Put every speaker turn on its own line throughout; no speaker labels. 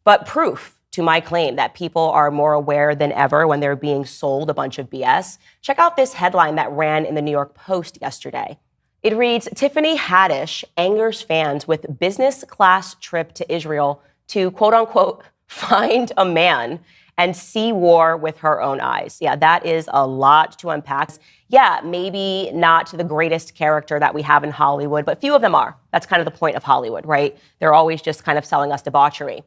But proof to my claim that people are more aware than ever when they're being sold a bunch of BS, check out this headline that ran in the New York Post yesterday. It reads, Tiffany Haddish angers fans with business class trip to Israel to, quote unquote, find a man and see war with her own eyes. Yeah, that is a lot to unpack. Yeah, maybe not the greatest character that we have in Hollywood, but few of them are. That's kind of the point of Hollywood, right? They're always just kind of selling us debauchery.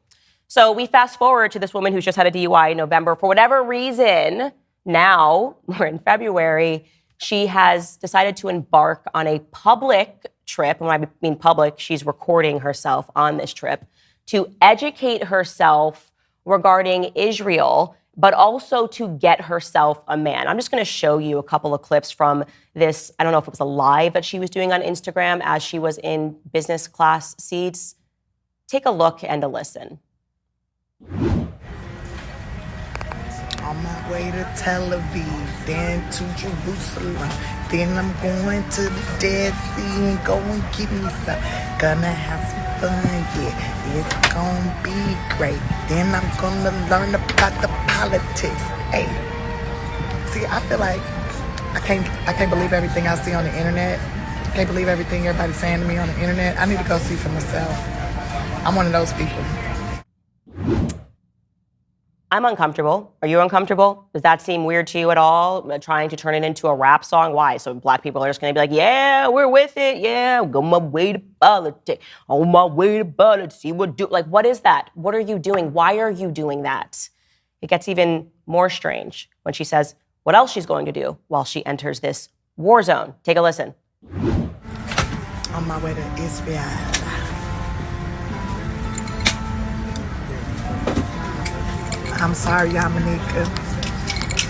So we fast forward to this woman who's just had a DUI in November. For whatever reason, now we're in February, she has decided to embark on a public trip. And when I mean public, she's recording herself on this trip to educate herself regarding Israel, but also to get herself a man. I'm just going to show you a couple of clips from this. I don't know if it was a live that she was doing on Instagram as she was in business class seats. Take a look and a listen.
On my way to Tel Aviv, then to Jerusalem, then I'm going to the Dead Sea and go and get me some. Gonna have some fun, yeah, it's gonna be great. Then I'm gonna learn about the politics. Hey, see, I feel like I can't believe everything I see on the internet. I can't believe everything everybody's saying to me on the internet. I need to go see for myself. I'm one of those people.
I'm uncomfortable. Are you uncomfortable? Does that seem weird to you at all? Trying to turn it into a rap song? Why? So black people are just going to be like, yeah, we're with it. Yeah, go my way to politics. On my way to politics. See what do. Like, what is that? What are you doing? Why are you doing that? It gets even more strange when she says what else she's going to do while she enters this war zone. Take a listen.
On my way to Israel. I'm sorry, Yamanika.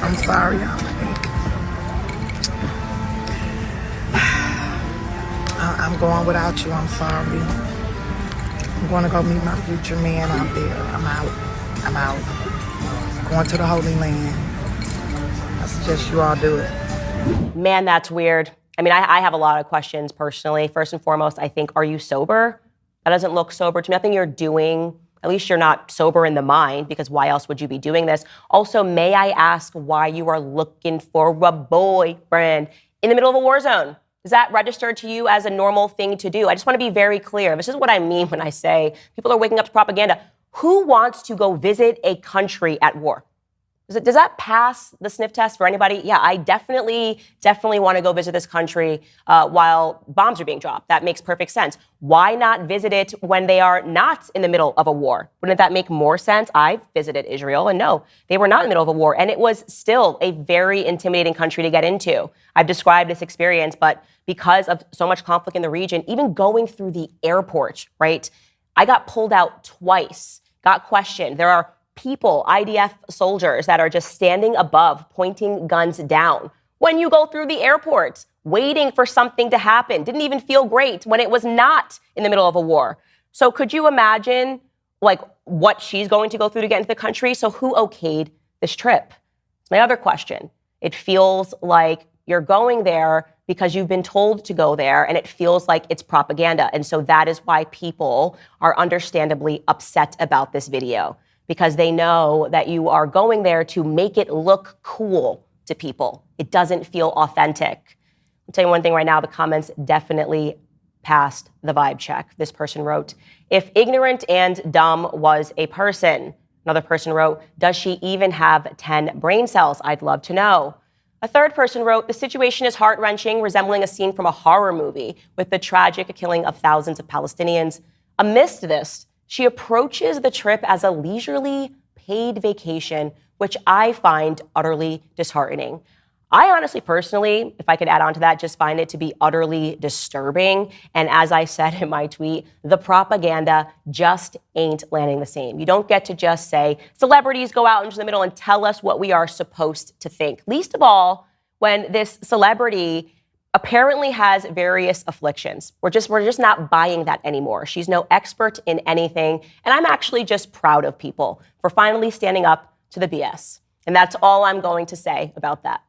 I'm sorry, Yamanika. I'm going without you. I'm sorry. I'm going to go meet my future man out there. I'm out. Going to the Holy Land. I suggest you all do it.
Man, that's weird. I mean, I have a lot of questions personally. First and foremost, I think, are you sober? That doesn't look sober to me. Nothing you're doing. At least you're not sober in the mind, because why else would you be doing this? Also, may I ask why you are looking for a boyfriend in the middle of a war zone? Is that registered to you as a normal thing to do? I just want to be very clear. This is what I mean when I say people are waking up to propaganda. Who wants to go visit a country at war? Does that pass the sniff test for anybody? Yeah, I definitely want to go visit this country while bombs are being dropped. That makes perfect sense. Why not visit it when they are not in the middle of a war? Wouldn't that make more sense? I've visited Israel, and no, they were not in the middle of a war, and it was still a very intimidating country to get into. I've described this experience, but because of so much conflict in the region, even going through the airport, right? I got pulled out twice, got questioned. There are people, IDF soldiers, that are just standing above, pointing guns down. When you go through the airport, waiting for something to happen, didn't even feel great when it was not in the middle of a war. So could you imagine like what she's going to go through to get into the country? So who okayed this trip? It's my other question. It feels like you're going there because you've been told to go there, and it feels like it's propaganda. And so that is why people are understandably upset about this video, because they know that you are going there to make it look cool to people. It doesn't feel authentic. I'll tell you one thing right now, the comments definitely passed the vibe check. This person wrote, if ignorant and dumb was a person. Another person wrote, does she even have 10 brain cells? I'd love to know. A third person wrote, the situation is heart-wrenching, resembling a scene from a horror movie with the tragic killing of thousands of Palestinians. Amidst this, she approaches the trip as a leisurely, paid vacation, which I find utterly disheartening. I honestly, personally, if I could add on to that, just find it to be utterly disturbing. And as I said in my tweet, the propaganda just ain't landing the same. You don't get to just say, celebrities go out into the middle and tell us what we are supposed to think. Least of all, when this celebrity apparently has various afflictions. We're just not buying that anymore. She's no expert in anything. And I'm actually just proud of people for finally standing up to the BS. And that's all I'm going to say about that.